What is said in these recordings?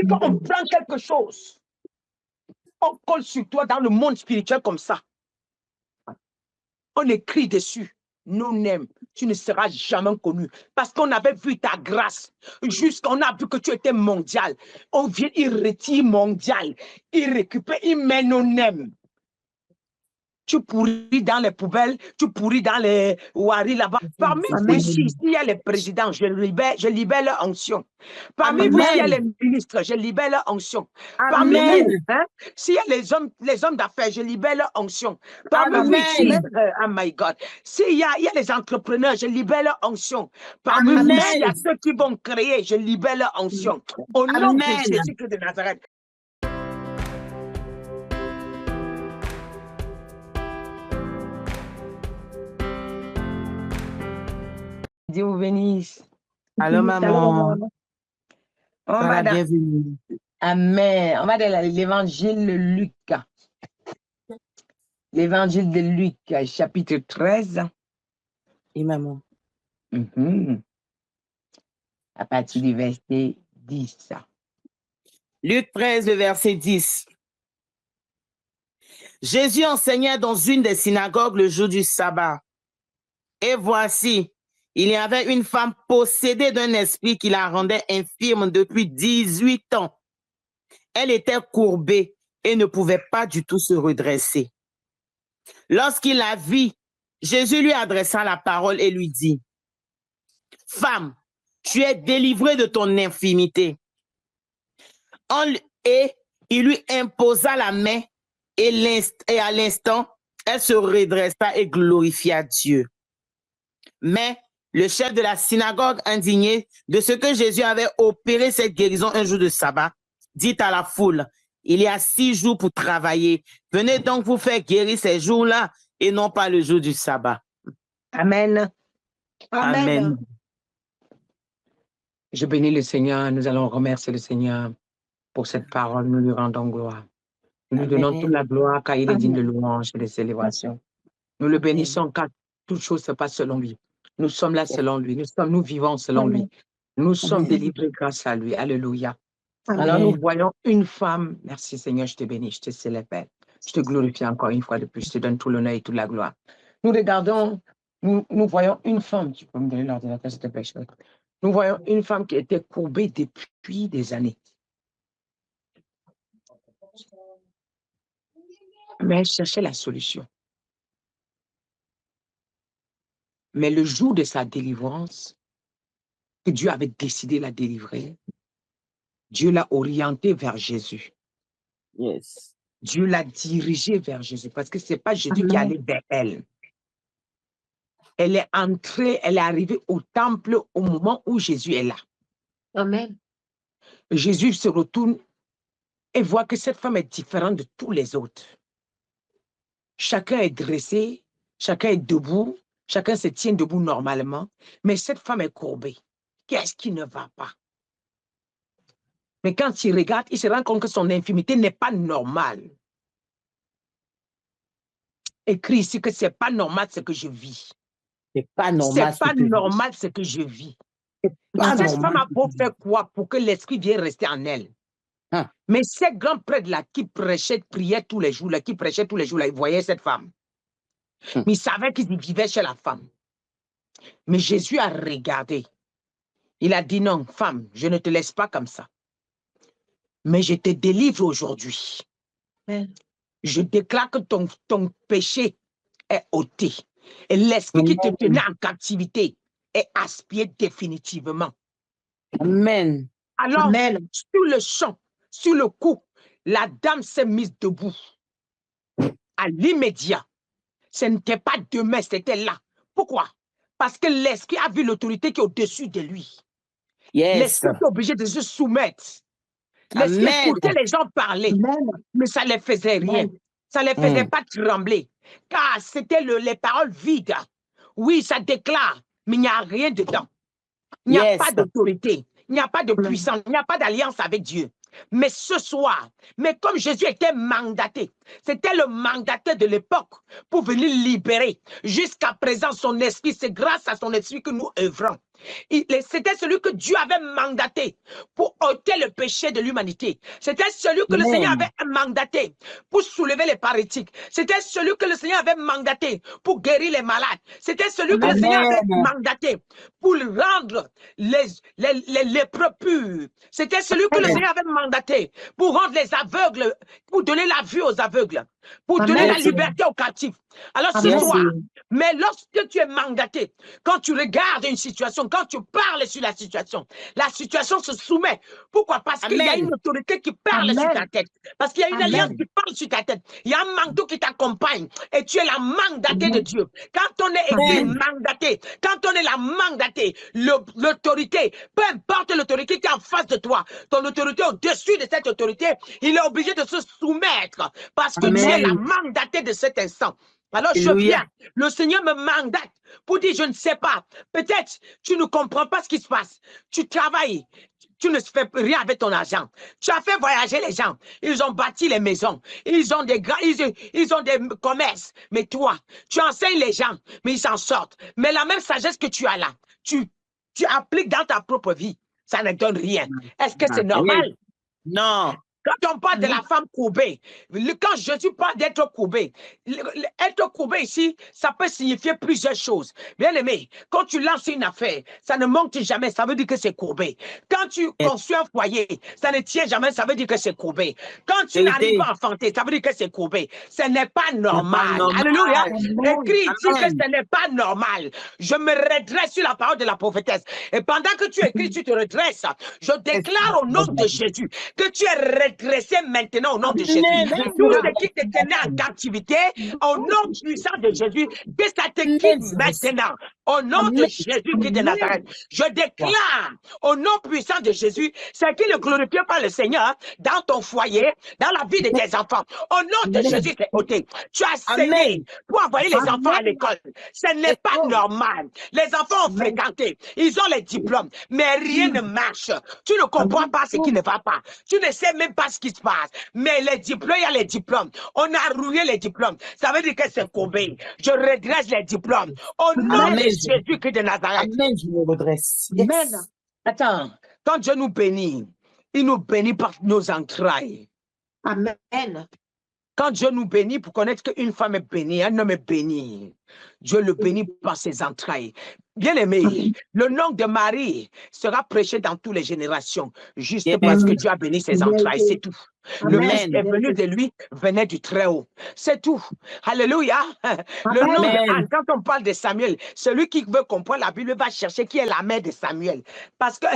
quand on prend quelque chose, on colle sur toi dans le monde spirituel comme ça. On écrit dessus. Non, tu ne seras jamais connu. Parce qu'on avait vu ta grâce. Jusqu'on a vu que tu étais mondial. On vient, il retire mondial. Il récupère, il met non. Tu pourris dans les poubelles, tu pourris dans les waris là-bas. Parmi vous ici, il y a les présidents, je libère leur onction. Parmi vous, il y a les ministres, je libère leur onction. Parmi vous, hein, s'il y a les hommes d'affaires, je libère leur onction. Parmi vous ici, oh my God, s'il y a les entrepreneurs, je libère leur onction. Parmi vous ici, il y a ceux qui vont créer, je libère leur onction. Au nom de Jésus de Nazareth. Dieu vous bénisse. Allô, maman. On va bienvenue. Amen. On va dans l'évangile de Luc. L'évangile de Luc, chapitre 13. Et maman. À partir du verset 10. Luc 13, le verset 10. Jésus enseignait dans une des synagogues le jour du sabbat. Et voici, il y avait une femme possédée d'un esprit qui la rendait infirme depuis 18 ans. Elle était courbée et ne pouvait pas du tout se redresser. Lorsqu'il la vit, Jésus lui adressa la parole et lui dit, « Femme, tu es délivrée de ton infirmité. » Et il lui imposa la main et à l'instant, elle se redressa et glorifia Dieu. Mais le chef de la synagogue, indigné de ce que Jésus avait opéré cette guérison un jour de sabbat, dit à la foule, « Il y a 6 jours pour travailler. Venez donc vous faire guérir ces jours-là et non pas le jour du sabbat. » Amen. Amen. Je bénis le Seigneur. Nous allons remercier le Seigneur pour cette parole. Nous lui rendons gloire. Nous lui donnons toute la gloire car il est digne de louange et de célébration. Nous le bénissons car toute chose se passe selon lui. Nous sommes là selon lui. Nous vivons selon lui. Nous sommes délivrés grâce à lui. Alléluia. Alors nous voyons une femme. Merci Seigneur, je te bénis, je te célèbre. Je te glorifie encore une fois de plus. Je te donne tout l'honneur et toute la gloire. Nous regardons, nous voyons une femme. Tu peux me donner l'ordinateur, s'il te plaît. Nous voyons une femme qui était courbée depuis des années. Mais elle cherchait la solution. Mais le jour de sa délivrance, que Dieu avait décidé de la délivrer, Dieu l'a orientée vers Jésus. Yes. Dieu l'a dirigée vers Jésus parce que ce n'est pas Jésus qui allait vers elle. Elle est entrée, elle est arrivée au temple au moment où Jésus est là. Amen. Jésus se retourne et voit que cette femme est différente de tous les autres. Chacun est dressé, chacun est debout, chacun se tient debout normalement, mais cette femme est courbée. Qu'est-ce qui ne va pas? Mais quand il regarde, il se rend compte que son infirmité n'est pas normale. Écrit ici que ce n'est pas normal ce que je vis. C'est pas normal. C'est pas normal ce que je vis. Cette femme a beau faire quoi pour que l'esprit vienne rester en elle? Mais ces grands prêtres-là qui prêchaient, priaient tous les jours, là, qui prêchaient tous les jours, là, ils voyaient cette femme. Mais ils savaient qu'ils vivaient chez la femme. Mais Jésus a regardé. Il a dit non, femme, je ne te laisse pas comme ça. Mais je te délivre aujourd'hui. Je déclare que ton péché est ôté. Et l'esprit qui te tenait en captivité est aspiré définitivement. Amen. Alors, sur le champ, sur le coup, la dame s'est mise debout. À l'immédiat. Ce n'était pas demain, c'était là. Pourquoi? Parce que l'esprit a vu l'autorité qui est au-dessus de lui. L'esprit est obligé de se soumettre. L'esprit écoutait les gens parler, mais ça ne les faisait rien. Ça ne les faisait pas trembler. Car c'était les paroles vides. Oui, ça déclare, mais il n'y a rien dedans. Il n'y a pas d'autorité, il n'y a pas de puissance, il n'y a pas d'alliance avec Dieu. Mais ce soir, mais comme Jésus était mandaté, c'était le mandaté de l'époque pour venir libérer. Jusqu'à présent, son esprit, c'est grâce à son esprit que nous œuvrons. C'était celui que Dieu avait mandaté pour ôter le péché de l'humanité. C'était celui que le Seigneur avait mandaté pour soulever les paralytiques. C'était celui que le Seigneur avait mandaté pour guérir les malades. C'était celui que le Seigneur avait mandaté pour rendre les lépreux purs. C'était celui que le Seigneur avait mandaté pour rendre les aveugles, pour donner la vue aux aveugles, pour donner la liberté aux captifs. Alors ce soir, mais lorsque tu es mandaté, quand tu regardes une situation, quand tu parles sur la situation se soumet. Pourquoi? Parce qu'il y a une autorité qui parle sur ta tête. Parce qu'il y a une alliance qui parle sur ta tête. Il y a un manteau qui t'accompagne et tu es la mandatée de Dieu. Quand on est écrit mandaté, quand on est la mandatée, l'autorité, peu importe l'autorité qui est en face de toi, ton autorité au-dessus de cette autorité, il est obligé de se soumettre parce que tu es la mandatée de cet instant. Alors je viens, le Seigneur me mandate pour dire, je ne sais pas, peut-être tu ne comprends pas ce qui se passe, tu travailles, tu ne fais rien avec ton argent, tu as fait voyager les gens, ils ont bâti les maisons, ils ont des commerces, mais toi, tu enseignes les gens, mais ils s'en sortent. Mais la même sagesse que tu as là, tu appliques dans ta propre vie, ça ne donne rien. Est-ce que c'est normal? Non. Quand on parle de la femme courbée, quand Jésus parle d'être courbé, être courbé ici, ça peut signifier plusieurs choses. Bien aimé, quand tu lances une affaire, ça ne monte jamais, ça veut dire que c'est courbé. Quand tu construis un foyer, ça ne tient jamais, ça veut dire que c'est courbé. Quand tu n'arrives pas à enfanter, ça veut dire que c'est courbé. Ce n'est pas normal. Alléluia. Écrit ici que ce n'est pas normal. Je me redresse sur la parole de la prophétesse. Et pendant que tu écris, tu te redresses. Je déclare au nom de Jésus que tu es redressé maintenant au nom de Jésus. Tout ce qui te tenait en captivité, au nom puissant de Jésus, que ça te quitte maintenant. Au nom de Jésus qui est de Nazareth, je déclare au nom puissant de Jésus, ce qui est glorifié par le Seigneur dans ton foyer, dans la vie de tes enfants. Au nom de Jésus, c'est ôté. Tu as semé pour envoyer les enfants à l'école. Ce n'est pas normal. Les enfants ont fréquenté, ils ont les diplômes, mais rien ne marche. Tu ne comprends pas ce qui ne va pas. Tu ne sais même pas ce qui se passe. Mais les diplômes, il y a les diplômes. On a rouillé les diplômes. Ça veut dire que c'est courbé. Je redresse les diplômes. Au nom de Jésus-Christ de Nazareth. Amen, je me redresse. Amen. Attends, quand Dieu nous bénit, il nous bénit par nos entrailles. Amen. Quand Dieu nous bénit, pour connaître qu'une femme est bénie, un homme est béni, Dieu le bénit par ses entrailles. Bien aimé, le nom de Marie sera prêché dans toutes les générations, juste parce que Dieu a béni ses entrailles, c'est tout. Le Fils est venu de lui, venait du Très-Haut. C'est tout. Alléluia. Le nom de Anne, quand on parle de Samuel, celui qui veut comprendre la Bible va chercher qui est la mère de Samuel. Parce que,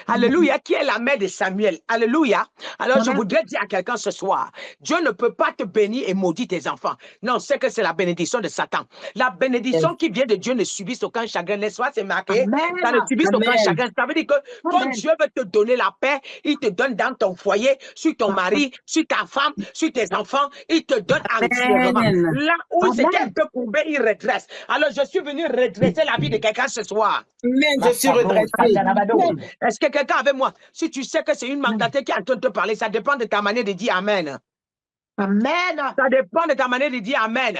alléluia, qui est la mère de Samuel? Alléluia. Alors, je voudrais dire à quelqu'un ce soir, Dieu ne peut pas te bénir et maudire tes enfants. Non, c'est que c'est la bénédiction de Satan. La bénédiction qui vient de Dieu ne subisse aucun chagrin. N'est-ce pas? C'est marqué. Ça ne subisse aucun chagrin. Ça veut dire que quand Dieu veut te donner la paix, il te donne dans ton foyer, sur ton mari, sur ta femme, sur tes enfants, il te donne entièrement. Là où c'était un peu courbé, il redresse. Alors, je suis venu redresser la vie de quelqu'un ce soir. Amen, je suis redressé. Est-ce que quelqu'un avec moi, si tu sais que c'est une mandatée qui est en train de te parler, ça dépend de ta manière de dire Amen. Amen. Ça dépend de ta manière de dire Amen.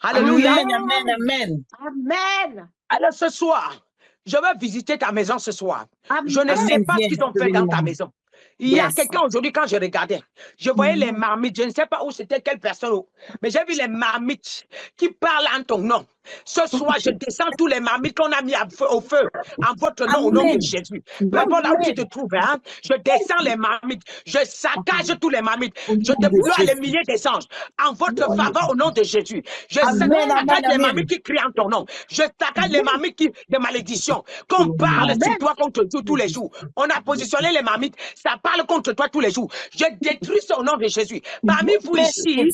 Alléluia. Amen, amen. Amen. Alors, ce soir, je vais visiter ta maison ce soir. Amen. Je ne sais pas ce qu'ils ont fait dans ta maison. Il y a Yes. quelqu'un aujourd'hui, quand je regardais, je voyais les marmites, je ne sais pas où c'était, quelle personne, mais j'ai vu les marmites qui parlent en ton nom. Ce soir, je descends tous les marmites qu'on a mis au feu en votre nom, au nom de Jésus. Peu importe là où tu te trouves, hein, je descends les marmites, je saccage tous les marmites, je déploie les milliers des anges en votre faveur au nom de Jésus. Je saccage les marmites qui crient en ton nom. Je saccage les marmites de malédiction. Qu'on parle sur toi contre toi tous les jours. On a positionné les marmites, ça parle contre toi tous les jours. Je détruis ça au nom de Jésus. Parmi vous ici,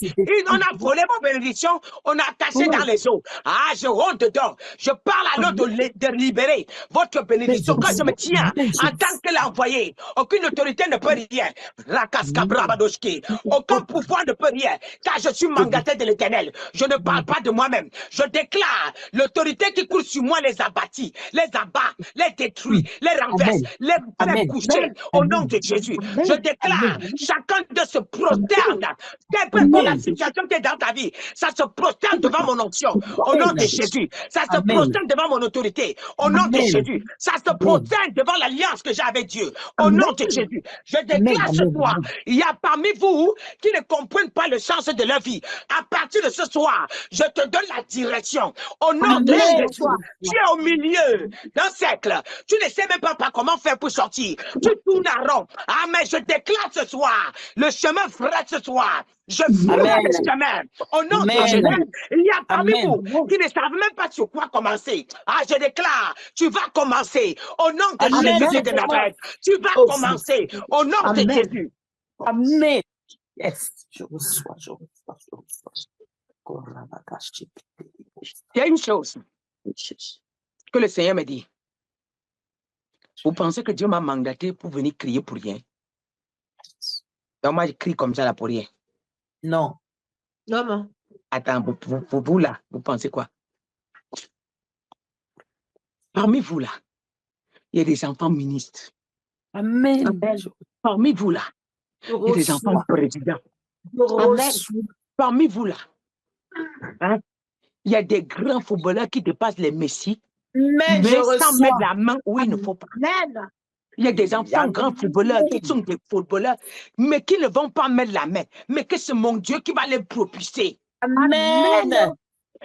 on a volé vos bénédictions, on a caché dans les eaux. Ah, je rentre dedans. Je parle alors de libérer votre bénédiction. Quand je me tiens en tant que l'envoyé, aucune autorité ne peut rien. Aucun pouvoir ne peut rien. Car je suis mandaté de l'Éternel. Je ne parle pas de moi-même. Je déclare l'autorité qui coule sur moi les abattit, les abat, les détruit, les renverse, les fait coucher au nom de Jésus. Je déclare chacun de se prosterne. Quelle que soit la situation qui est dans ta vie, ça se prosterne devant mon onction. Au nom nom de Jésus. Ça se Amen. prosterne devant mon autorité. Au nom de Amen. Jésus. Ça se Amen. prosterne devant l'alliance que j'ai avec Dieu. Au nom de Jésus. Je Amen. déclare ce Amen. soir, Amen. il y a parmi vous qui ne comprennent pas le sens de leur vie. À partir de ce soir, je te donne la direction. Au nom de Amen. Jésus, tu es au milieu d'un cercle. Tu ne sais même pas comment faire pour sortir. Tu tournes à rond. Amen. Je déclare ce soir, le chemin frais ce soir. Je ferai Amen. le chemin. Au nom de Amen. Jésus, il y a parmi Amen. vous qui ne savent même pas sur quoi commencer. Ah, je déclare, tu vas commencer. Au nom de Amen. Jésus Je de commence. Nazareth, tu vas Oh, commencer. Au nom de Jésus. Amen. Yes. Je reçois, je reçois, je reçois. Il y a une chose que le Seigneur me dit. Vous pensez que Dieu m'a mandaté pour venir crier pour rien? Donc moi, je crie comme ça là pour rien. Non. Non. Attends, vous là, vous pensez quoi? Parmi vous là, il y a des enfants ministres. Amen. Parmi vous là, il y a des enfants présidents. Amen. Parmi vous là, hein, il y a des grands footballeurs qui dépassent les messies, Mais mais je sans reçois. mettre la main où il ne faut pas. Amen. Il y a des enfants grands footballeurs qui sont des footballeurs, mais qui ne vont pas mettre la main. Mais que c'est mon Dieu qui va les propulser. Amen.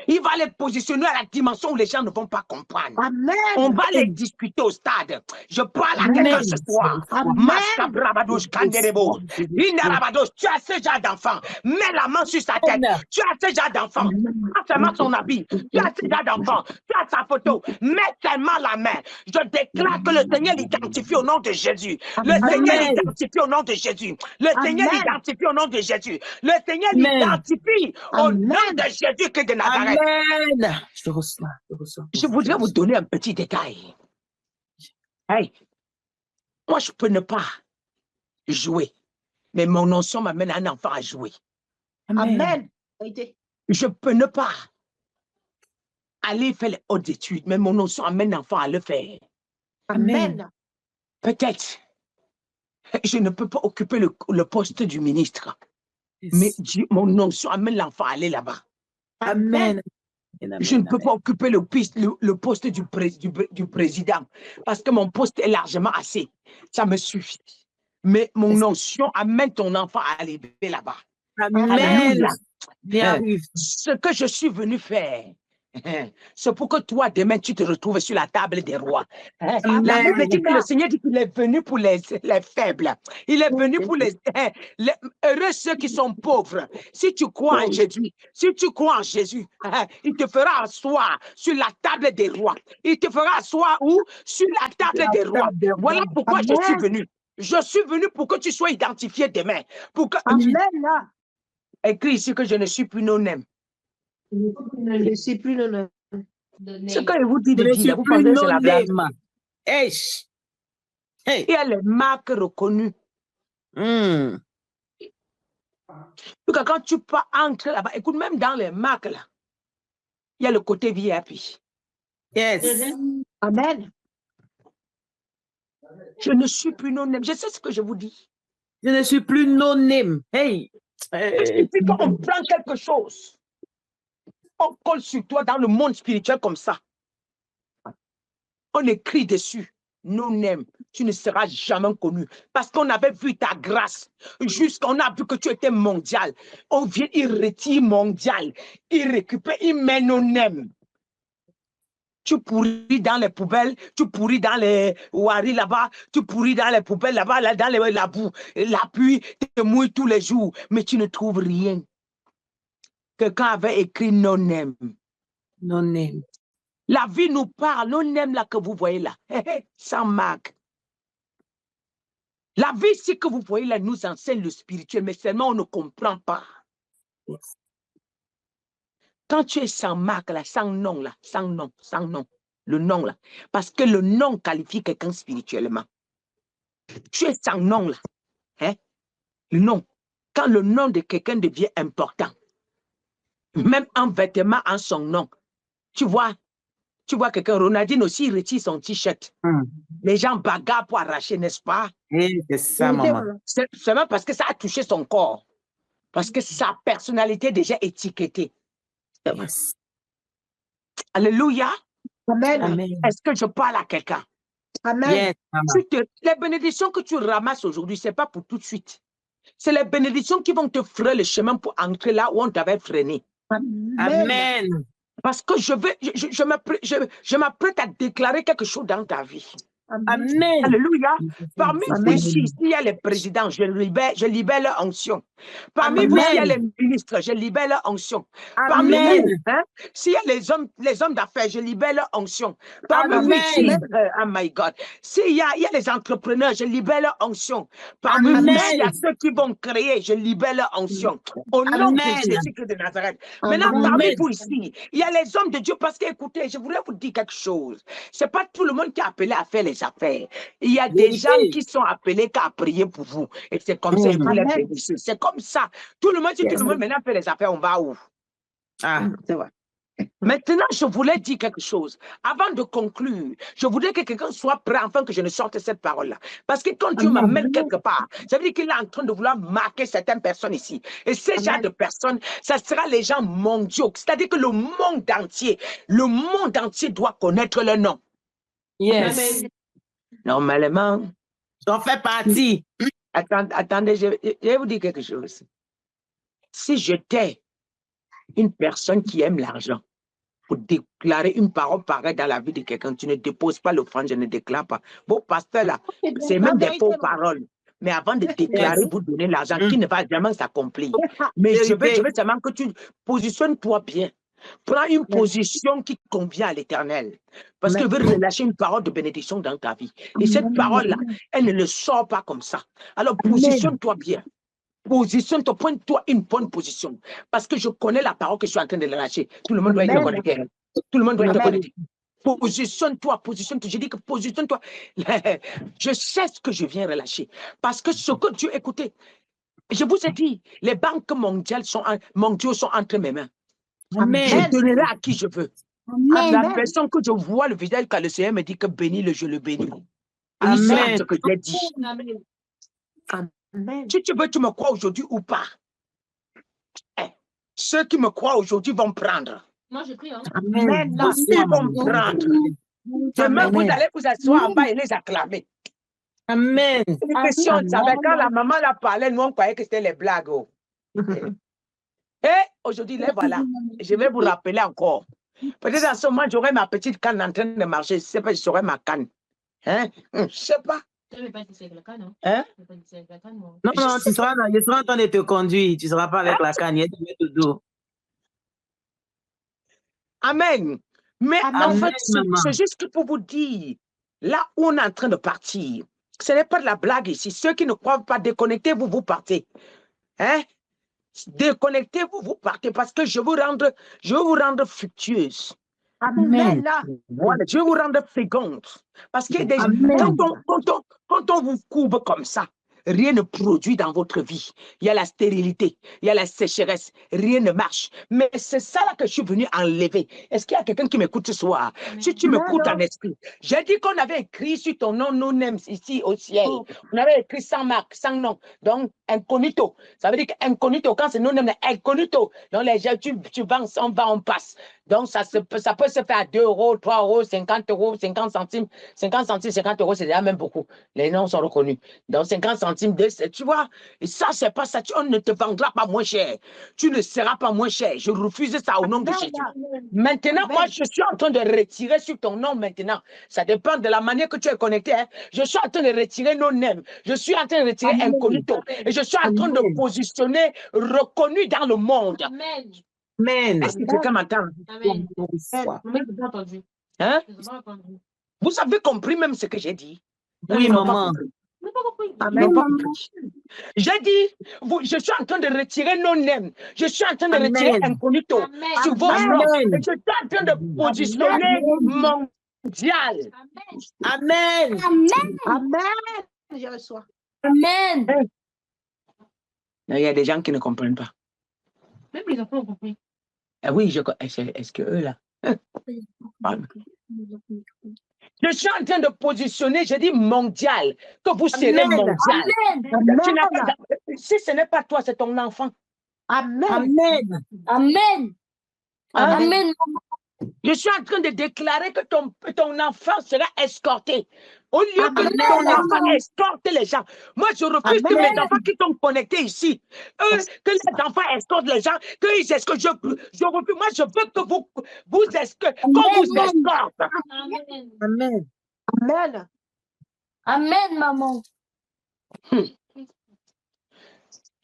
Il va les positionner à la dimension où les gens ne vont pas comprendre. Amen. On va les discuter au stade. Je parle à Amen. quelqu'un ce soir. Amen. Maskabrabadosh Kanderebo. Indarabadosh, tu as ce genre d'enfant. Mets la main sur sa tête. Tu as ce genre d'enfant. Pas seulement son habit. Tu as ce genre d'enfant. Tu as sa photo. Mets seulement la main. Je déclare que le Seigneur l'identifie au nom de Jésus. Le Seigneur l'identifie au nom de Jésus. Le Seigneur l'identifie au nom de Jésus. Le Seigneur l'identifie au nom de Jésus que de Nazareth. Amen. Je reçois, je reçois. Je voudrais vous donner un petit détail. Hey, moi, je peux ne pas jouer, mais mon onction m'amène un enfant à jouer. Amen. Je peux ne pas aller faire les hautes études, mais mon onction amène l'enfant à le faire. Amen. Peut-être, je ne peux pas occuper le poste du ministre, mais mon onction amène l'enfant à aller là-bas. Amen. Je ne peux pas occuper le poste du président parce que mon poste est largement assez. Ça me suffit. Mais mon onction amène ton enfant à aller là-bas. Amen. Ce que je suis venu faire, c'est pour que toi, demain, tu te retrouves sur la table des rois. La Bible dit que le Seigneur dit qu'il est venu pour les faibles. Il est venu pour les heureux ceux qui sont pauvres. Si tu crois en Jésus, il te fera asseoir sur la table des rois. Il te fera asseoir où? Sur la table des rois. Voilà pourquoi je suis venu. Je suis venu pour que tu sois identifié demain. Pour que... Amen. Écris ici que je ne suis plus non-aime. Je ne suis plus non. Ce que je vous dis de Je dire, suis vous plus pensez que c'est la blague. Hey. Il y a les marques reconnues. Donc, quand tu peux entrer là-bas, écoute, même dans les marques là, il y a le côté VIP. Yes. Amen. Je ne suis plus non-aime. Je sais ce que je vous dis. Je ne suis plus non-aime. Hey. Et puis quand on prend quelque chose, on colle sur toi dans le monde spirituel comme ça. On écrit dessus, non-aime, tu ne seras jamais connu. Parce qu'on avait vu ta grâce. Jusqu'on a vu que tu étais mondial. On vient, il retire mondial. Il récupère, il met non-aime. Tu pourris dans les poubelles, tu pourris dans les waris là-bas, tu pourris dans les poubelles là-bas, là, dans la boue, la pluie, tu te mouilles tous les jours, mais tu ne trouves rien. Quelqu'un avait écrit non-aime. Non-aime. La vie nous parle, non-aime là que vous voyez là, sans marque. La vie, c'est que vous voyez là, nous enseigne le spirituel, mais seulement on ne comprend pas. Yes. Quand tu es sans marque, là, sans nom, le nom là, parce que le nom qualifie quelqu'un spirituellement. Tu es sans nom là, hein? Le nom. Quand le nom de quelqu'un devient important, même un vêtement en son nom, tu vois quelqu'un, Ronaldinho aussi, il retire son t-shirt. Les gens bagarrent pour arracher, n'est-ce pas? C'est ça, maman. C'est même parce que ça a touché son corps. Parce que sa personnalité est déjà étiquetée. Yes. Alléluia. Amen. Amen. Est-ce que je parle à quelqu'un? Amen. Yes, maman. Les bénédictions que tu ramasses aujourd'hui, ce n'est pas pour tout de suite. C'est les bénédictions qui vont te frayer le chemin pour entrer là où on t'avait freiné. Amen. Parce que je m'apprête à déclarer quelque chose dans ta vie. Amen. Alléluia. Parmi vous Amen. ici, s'il y a les présidents, je libère leur onction. Parmi vous, s'il y a les ministres, je libère leur onction. Parmi Amen. vous, hein, s'il y a les hommes d'affaires, je libère leur onction. Parmi vous Amen. ici, oh my God, s'il y a les entrepreneurs, je libère leur onction. Parmi vous, Amen. s'il y a ceux qui vont créer, je libère leur onction. Au nom de Amen. Jésus-Christ de Nazareth. Maintenant, Amen. parmi vous ici, il y a les hommes de Dieu parce que, écoutez, je voudrais vous dire quelque chose. C'est pas tout le monde qui est appelé à faire les affaires. Il y a des gens qui sont appelés qu'à prier pour vous. Et c'est comme ça, vous les bénissez. C'est comme ça. Tout le monde, si tout le monde maintenant fait les affaires, on va où? Ah, C'est vrai. Maintenant, je voulais dire quelque chose. Avant de conclure, je voudrais que quelqu'un soit prêt afin que je ne sorte cette parole-là. Parce que quand Dieu m'amène quelque part, ça veut dire qu'il est en train de vouloir marquer certaines personnes ici. Et ces genre de personnes, ça sera les gens mondiaux. C'est-à-dire que le monde entier doit connaître le nom. yes. Normalement, J'en fais partie. attendez, je vais vous dire quelque chose. Si j'étais une personne qui aime l'argent, pour déclarer une parole pareille dans la vie de quelqu'un, tu ne déposes pas l'offrande, je ne déclare pas. Vos pasteurs là, c'est même des fausses paroles. Mais avant de déclarer, vous donnez l'argent qui ne va jamais s'accomplir. Mais je veux seulement que tu positionnes-toi bien. Prends une position qui convient à l'Éternel. Parce qu'il veut relâcher une parole de bénédiction dans ta vie. Et cette parole-là, elle ne le sort pas comme ça. Alors positionne-toi bien. Positionne-toi, pointe-toi une bonne position. Parce que je connais la parole que je suis en train de lâcher. Tout le monde doit être connecté. Tout le monde doit être connecté. Positionne-toi. Je dis que positionne-toi. Je sais ce que je viens relâcher. Parce que ce que Dieu, écoutez, je vous ai dit, les banques mondiaux sont entre mes mains. Amen. Je donnerai à qui je veux. À la Amen. personne que je vois le visage, quand le Seigneur me dit que bénis-le, je le bénis. Amen. C'est ce que j'ai dit. Amen. Si tu veux, tu me crois aujourd'hui ou pas. Ceux qui me croient aujourd'hui vont prendre. Moi, je prie. Hein. Amen. Ils vont prendre. Demain, vous allez vous asseoir en bas et les acclamer. Amen. Une question, on savait, quand la maman la parlait, nous on croyait que c'était les blagues. Oh. Et aujourd'hui, les voilà. Je vais vous rappeler encore. Peut-être en ce moment, j'aurai ma petite canne en train de marcher. Je ne sais pas, je saurai ma canne. Hein? Je ne sais pas. Je ne vais pas dire avec la canne. Hein? Je ne vais pas dire avec la canne. Moi. Non, non, je serai en train de te conduire. Tu ne seras pas avec la canne. Il y a de dos. Amen. Mais Amen. en fait, Maman. c'est juste pour vous dire, là où on est en train de partir, ce n'est pas de la blague ici. Ceux qui ne croient pas, déconnectez-vous, vous partez. Hein? Déconnectez-vous, vous partez parce que je veux vous rendre fructueuse. Amen. Voilà, je vais vous rendre féconde. Parce que quand on vous courbe comme ça, rien ne produit dans votre vie. Il y a la stérilité, il y a la sécheresse, rien ne marche. Mais c'est ça là que je suis venu enlever. Est-ce qu'il y a quelqu'un qui m'écoute ce soir? Si tu m'écoutes en esprit, j'ai dit qu'on avait écrit sur ton nom, nous n'aimons ici au ciel. On avait écrit sans marque, sans nom. Donc, incognito. Ça veut dire qu'incognito, quand c'est nous n'aimons incognito. Donc, les gens, tu vends, on va, on passe. Donc, ça peut se faire à 2 euros, 3 euros, 50 euros, 50 centimes. 50 centimes, 50 euros, c'est déjà même beaucoup. Les noms sont reconnus. Donc, 50 centimes, tu vois. Et ça, c'est pas ça. On ne te vendra pas moins cher. Tu ne seras pas moins cher. Je refuse ça au nom de Jésus. Maintenant, moi, je suis en train de retirer sur ton nom maintenant. Ça dépend de la manière que tu es connecté. Hein. Je suis en train de retirer nos noms. Je suis en train de retirer incognito. Et je suis en train de positionner reconnu dans le monde. Amen. Amen. Est-ce que quelqu'un m'entend? Amen. Moi, je n'ai pas entendu. Hein? Je n'ai pas entendu. Vous avez compris même ce que j'ai dit? Oui, maman. Je n'ai pas compris. Amen. J'ai dit, je suis en train de retirer nos noms. Je suis en train de retirer incognito Amen. sur vos noms. Amen. Et je suis en train de positionner mondial. Amen. Amen. Je reçois. Amen. Il y a des gens qui ne comprennent pas. Même les enfants ont compris. Ah oui, est-ce que eux là? Je suis en train de positionner, je dis mondial, que vous serez mondial. Tu n'as pas si ce n'est pas toi, c'est ton enfant. Amen. Amen. Amen. Hein? Amen. Je suis en train de déclarer que ton enfant sera escorté. Au lieu que ton enfant escorte les gens. Moi, je refuse que mes enfants qui sont connectés ici, que les enfants escortent les gens, qu'ils escortent. Je refuse. Moi, je veux que qu'on vous escorte. Amen. Amen. Amen. Amen, maman.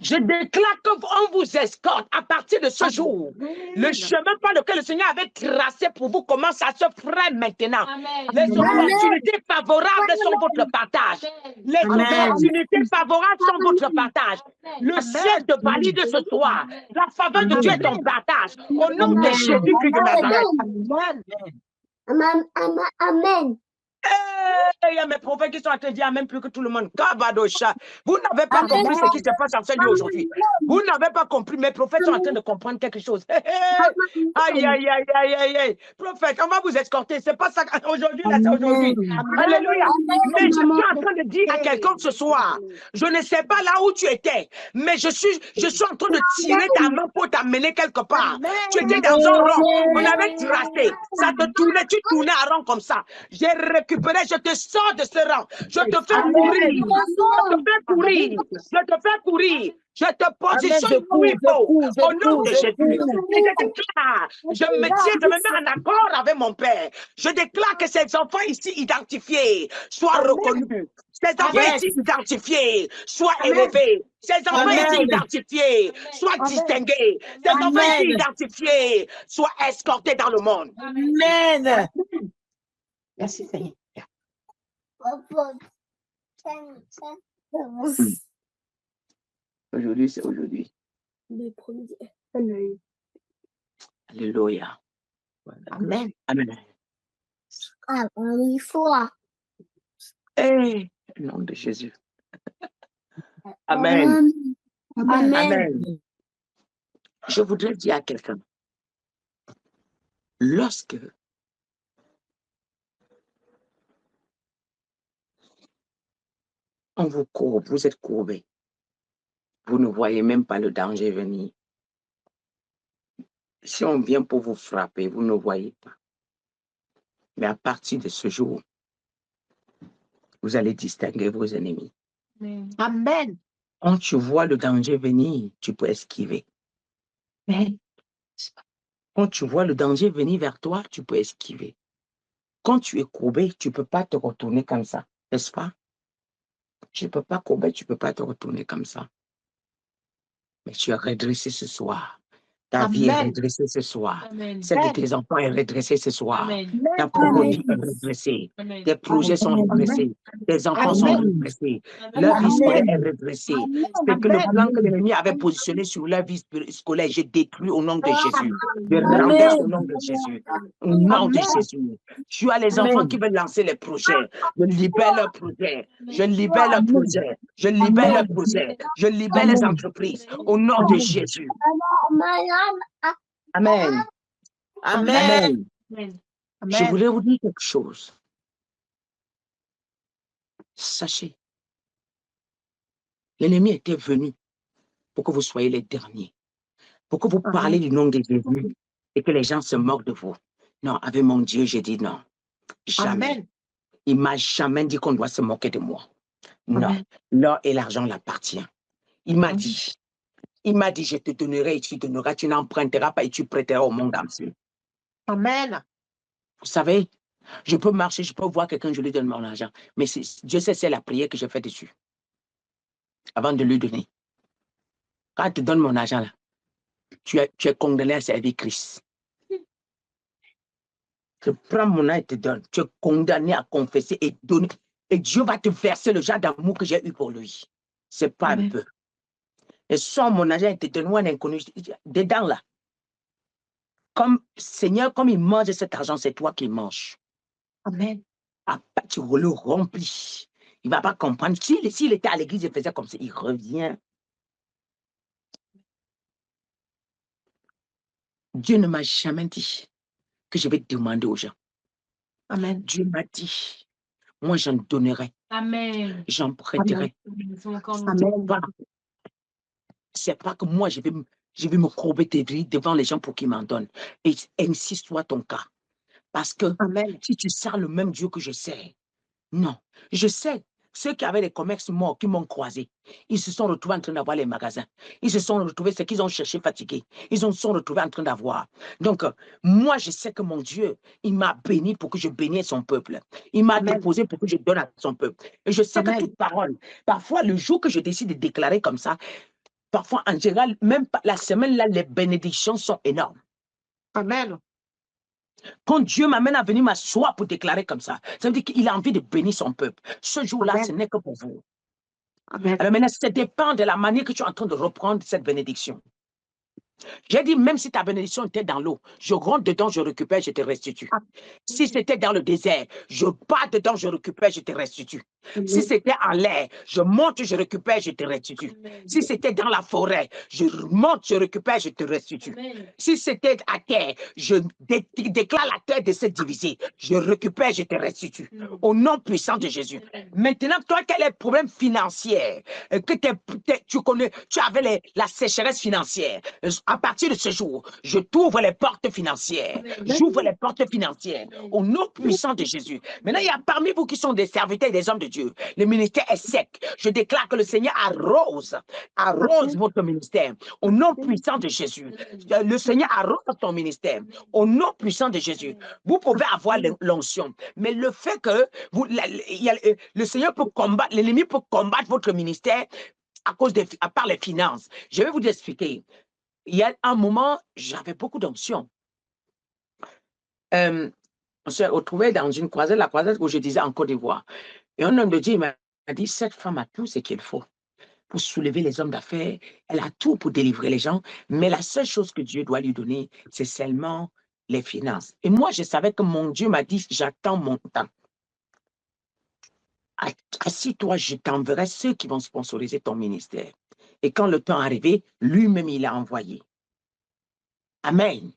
Je déclare qu'on vous escorte à partir de ce jour. Le chemin par lequel le Seigneur avait tracé pour vous commence à se faire maintenant. Amen. Les opportunités favorables sont votre partage. Les opportunités favorables sont votre partage. Le ciel te valide ce soir. La faveur de Dieu est ton partage. Au nom de Jésus que de Nazareth. Amen. Amen. Il y a mes prophètes qui sont en train de dire même plus que tout le monde. Kabadosha. Vous n'avez pas compris ce qui se passe en ce lieu aujourd'hui. Vous n'avez pas compris. Mes prophètes sont en train de comprendre quelque chose. Aïe, aïe, aïe, aïe, aïe, aïe. Prophète, on va vous escorter. C'est pas ça aujourd'hui, là, c'est aujourd'hui. Alléluia. Mais je suis en train de dire à quelqu'un ce soir, je ne sais pas là où tu étais, mais je suis en train de tirer ta main pour t'amener quelque part. Tu étais dans un rond. On avait tracé. Ça te tournait, tu tournais à rond comme ça. J'ai récupéré, je te sors de ce rang. Je te fais courir. Je te fais courir. Je te fais courir. Je te positionne où il faut. Au nom de Jésus. Et je déclare, je me mets en accord avec mon Père. Je déclare que ces enfants ici identifiés soient reconnus. Ces enfants ici identifiés soient élevés. Ces enfants ici identifiés soient distingués. Ces enfants ici identifiés soient escortés dans le monde. Amen. Merci Seigneur. Aujourd'hui, c'est aujourd'hui. Alléluia. Amen. Amen. Hey, au nom de Jésus. Amen. Amen. Amen. Je voudrais dire à quelqu'un, lorsque on vous courbe, vous êtes courbé, vous ne voyez même pas le danger venir. Si on vient pour vous frapper, vous ne voyez pas. Mais à partir de ce jour, vous allez distinguer vos ennemis. Amen. Quand tu vois le danger venir, tu peux esquiver. Quand tu vois le danger venir vers toi, tu peux esquiver. Quand tu es courbé, tu ne peux pas te retourner comme ça, n'est-ce pas? Tu ne peux pas courber, tu ne peux pas te retourner comme ça. Mais tu es redressé ce soir. Ta vie est redressée ce soir. Celle de tes enfants est redressée ce soir. Ta propre vie est redressée. Tes projets sont redressés. Tes enfants sont redressés. Leur vie scolaire est redressée. C'est que le plan que l'ennemi avait positionné sur leur vie scolaire, j'ai détruit au nom de Jésus. Je renverse au nom de Jésus. Au nom de Jésus. Tu as les enfants qui veulent lancer les projets. Je libère leurs projets. Je libère leurs projets. Je libère leurs projets. Je libère les entreprises. Au nom de Jésus. Amen. Amen. Amen. Je voulais vous dire quelque chose. Sachez, l'ennemi était venu pour que vous soyez les derniers, pour que vous parlez du nom de Jésus et que les gens se moquent de vous. Non, avec mon Dieu, j'ai dit non. Jamais. Il ne m'a jamais dit qu'on doit se moquer de moi. Non, l'or et l'argent l'appartient. Il m'a dit, je te donnerai et tu donneras, tu n'emprunteras pas et tu prêteras au monde entier. Amen. Vous savez, je peux marcher, je peux voir quelqu'un, je lui donne mon argent. Mais Dieu sait, c'est la prière que je fais dessus. Avant de lui donner. Quand je te donne mon argent, là, tu es condamné à servir Christ. Je prends mon argent et te donne. Tu es condamné à confesser et donner. Et Dieu va te verser le genre d'amour que j'ai eu pour lui. C'est pas un peu. Et sans mon argent, il te donne un inconnu. Dedans, là. Comme Seigneur, comme il mange cet argent, c'est toi qui manges. Amen. Après, tu le remplis. Il ne va pas comprendre. S'il était à l'église, il faisait comme ça. Il revient. Dieu ne m'a jamais dit que je vais demander aux gens. Amen. Dieu m'a dit, moi j'en donnerai. Amen. J'en prêterai. Amen. C'est pas que moi je je vais me courber devant les gens pour qu'ils m'en donnent. Et insiste-toi ton cas. Parce que Amen. si tu sers le même Dieu que je sers, non. Je sais, ceux qui avaient les commerces morts, qui m'ont croisé, ils se sont retrouvés en train d'avoir les magasins. Ils se sont retrouvés, ce qu'ils ont cherché fatigués. Ils se sont retrouvés en train d'avoir. Donc, moi, je sais que mon Dieu, il m'a béni pour que je bénisse son peuple. Il m'a Amen. déposé pour que je donne à son peuple. Et je sais que Amen. toute parole, parfois, le jour que je décide de déclarer comme ça, parfois, en général, même la semaine là, les bénédictions sont énormes. Amen. Quand Dieu m'amène à venir m'asseoir pour déclarer comme ça veut dire qu'il a envie de bénir son peuple. Ce jour-là, Amen. ce n'est que pour vous. Amen. Alors maintenant, ça dépend de la manière que tu es en train de reprendre cette bénédiction. J'ai dit, même si ta bénédiction était dans l'eau, je rentre dedans, je récupère, je te restitue. Si c'était dans le désert, je bats dedans, je récupère, je te restitue. Si c'était en l'air, je monte, je récupère, je te restitue. Si c'était dans la forêt, je monte, je récupère, je te restitue. Si c'était à terre, je déclare la terre de se diviser. Je récupère, je te restitue. Au nom puissant de Jésus. Maintenant, toi, quel est le problème financier que tu connais, tu avais la sécheresse financière. À partir de ce jour, je t'ouvre les portes financières. J'ouvre les portes financières au nom puissant de Jésus. Maintenant, il y a parmi vous qui sont des serviteurs et des hommes de Dieu. Le ministère est sec. Je déclare que le Seigneur arrose votre ministère au nom puissant de Jésus. Le Seigneur arrose ton ministère au nom puissant de Jésus. Vous pouvez avoir l'onction, mais le fait que le Seigneur peut combattre, l'ennemi peut combattre votre ministère par les finances. Je vais vous expliquer. Il y a un moment, j'avais beaucoup d'onction. On s'est retrouvé dans une croisade, la croisade où je disais en Côte d'Ivoire. Et un homme de Dieu m'a dit, cette femme a tout ce qu'il faut pour soulever les hommes d'affaires. Elle a tout pour délivrer les gens. Mais la seule chose que Dieu doit lui donner, c'est seulement les finances. Et moi, je savais que mon Dieu m'a dit, j'attends mon temps. Assis-toi, je t'enverrai ceux qui vont sponsoriser ton ministère. Et quand le temps est arrivé, lui-même, il a envoyé. Amen.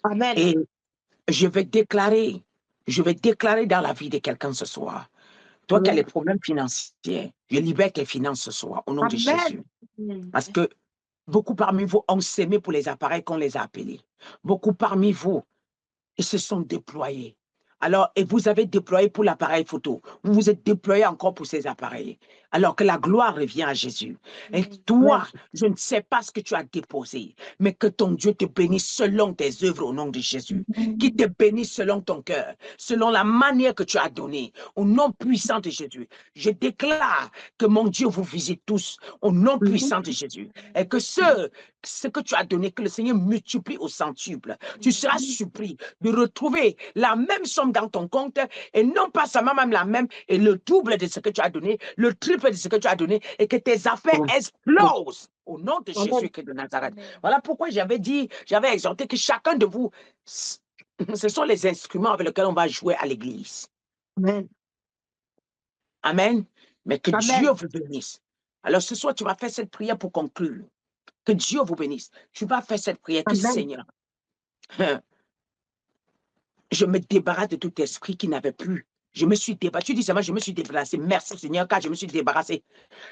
Amen. Et je vais déclarer dans la vie de quelqu'un ce soir. Toi qui as les problèmes financiers, je libère tes finances ce soir, au nom de Jésus. Parce que beaucoup parmi vous ont sémé pour les appareils qu'on les a appelés. Beaucoup parmi vous, ils se sont déployés. Alors, et vous avez déployé pour l'appareil photo. Vous vous êtes déployé encore pour ces appareils. Alors que la gloire revient à Jésus. Et toi, je ne sais pas ce que tu as déposé, mais que ton Dieu te bénisse selon tes œuvres au nom de Jésus. Qu'il te bénisse selon ton cœur, selon la manière que tu as donnée, au nom puissant de Jésus. Je déclare que mon Dieu vous visite tous au nom puissant de Jésus. Et que ce que tu as donné, que le Seigneur multiplie au centuple. Tu seras surpris de retrouver la même somme dans ton compte et non pas seulement même la même et le double de ce que tu as donné, le triple de ce que tu as donné et que tes affaires explosent au nom de Jésus-Christ de Nazareth. Voilà pourquoi j'avais exhorté que chacun de vous, ce sont les instruments avec lesquels on va jouer à l'église. Amen. Amen. Mais que Amen. Dieu vous bénisse. Alors ce soir, tu vas faire cette prière pour conclure. Que Dieu vous bénisse. Tu vas faire cette prière. Que Amen. Seigneur, je me débarrasse de tout esprit qui n'avait plus. Je me suis débarrassé. Tu dis seulement, je me suis débarrassé. Merci Seigneur, car je me suis débarrassé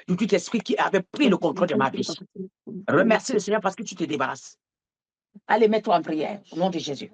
de tout esprit qui avait pris le contrôle de ma vie. Remercie le Seigneur parce que tu te débarrasses. Allez, mets-toi en prière au nom de Jésus.